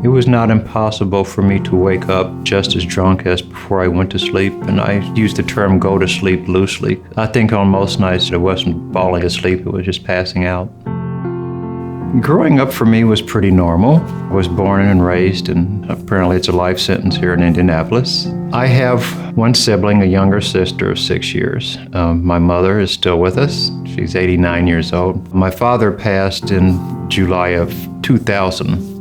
It was not impossible for me to wake up just as drunk as before I went to sleep, and I use the term go to sleep loosely. I think on most nights it wasn't falling asleep, it was just passing out. Growing up for me was pretty normal. I was born and raised, and apparently it's a life sentence here in Indianapolis. I have one sibling, a younger sister of 6 years. My mother is still with us. She's 89 years old. My father passed in July of 2000.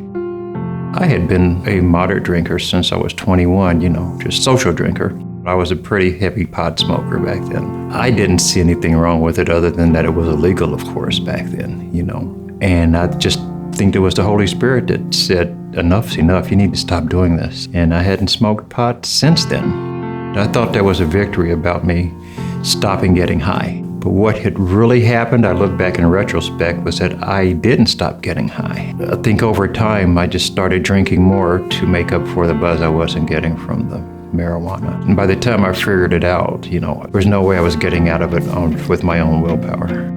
I had been a moderate drinker since I was 21, just social drinker. I was a pretty heavy pot smoker back then. I didn't see anything wrong with it other than that it was illegal, of course, back then, And I just think it was the Holy Spirit that said, enough's enough, you need to stop doing this. And I hadn't smoked pot since then. I thought that was a victory about me stopping getting high. But what had really happened, I look back in retrospect, was that I didn't stop getting high. I think over time, I just started drinking more to make up for the buzz I wasn't getting from the marijuana. And by the time I figured it out, there was no way I was getting out of it with my own willpower.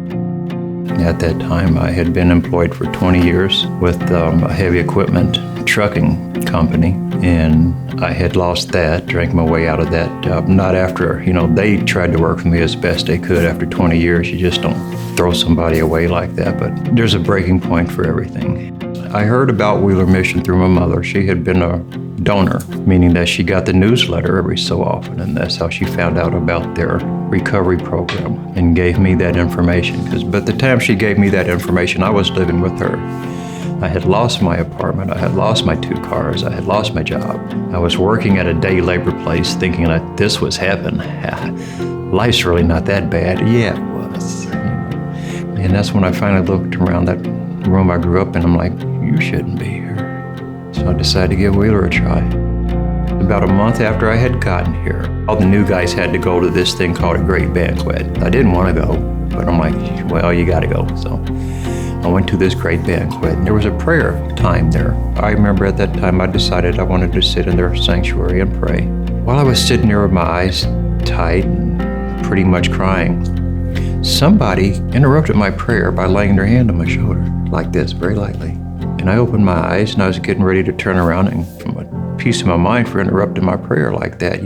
At that time, I had been employed for 20 years with a heavy equipment trucking company, and I had lost that, drank my way out of that job. Not after, they tried to work for me as best they could. After 20 years, you just don't throw somebody away like that, but there's a breaking point for everything. I heard about Wheeler Mission through my mother. She had been a donor, meaning that she got the newsletter every so often, and that's how she found out about their recovery program and gave me that information. But the time she gave me that information, I was living with her. I had lost my apartment, I had lost my 2 cars, I had lost my job. I was working at a day labor place thinking that this was heaven. Life's really not that bad. Yeah, it was. And that's when I finally looked around that room I grew up in. I'm like, you shouldn't be here. So I decided to give Wheeler a try. About a month after I had gotten here, all the new guys had to go to this thing called a great banquet. I didn't want to go, but I'm like, well, you got to go. So I went to this great banquet, and there was a prayer time there. I remember at that time I decided I wanted to sit in their sanctuary and pray. While I was sitting there with my eyes tight and pretty much crying, somebody interrupted my prayer by laying their hand on my shoulder, like this, very lightly. And I opened my eyes, and I was getting ready to turn around, and from a piece of my mind for interrupting my prayer like that,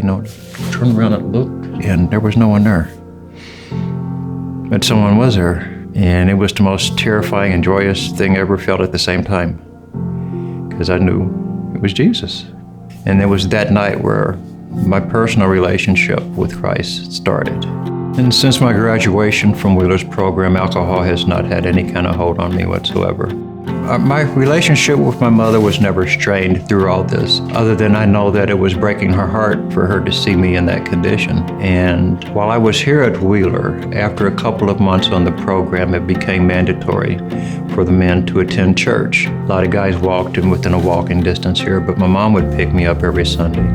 turn around and look, and there was no one there. But someone was there. And it was the most terrifying and joyous thing I ever felt at the same time, because I knew it was Jesus. And it was that night where my personal relationship with Christ started. And since my graduation from Wheeler's program, alcohol has not had any kind of hold on me whatsoever. My relationship with my mother was never strained through all this, other than I know that it was breaking her heart for her to see me in that condition. And while I was here at Wheeler, after a couple of months on the program, it became mandatory for the men to attend church. A lot of guys walked in within a walking distance here, but my mom would pick me up every Sunday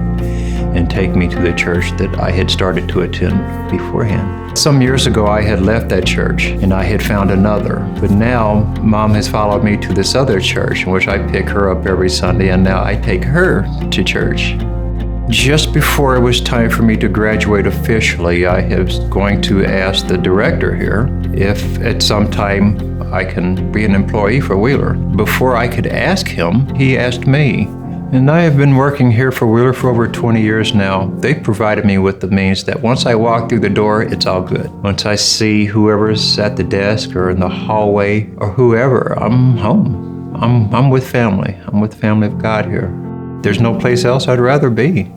and take me to the church that I had started to attend beforehand. Some years ago, I had left that church and I had found another. But now, Mom has followed me to this other church in which I pick her up every Sunday, and now I take her to church. Just before it was time for me to graduate officially, I was going to ask the director here if at some time I can be an employee for Wheeler. Before I could ask him, he asked me. And I have been working here for Wheeler for over 20 years now. They've provided me with the means that once I walk through the door, it's all good. Once I see whoever's at the desk or in the hallway or whoever, I'm home. I'm with family. I'm with the family of God here. There's no place else I'd rather be.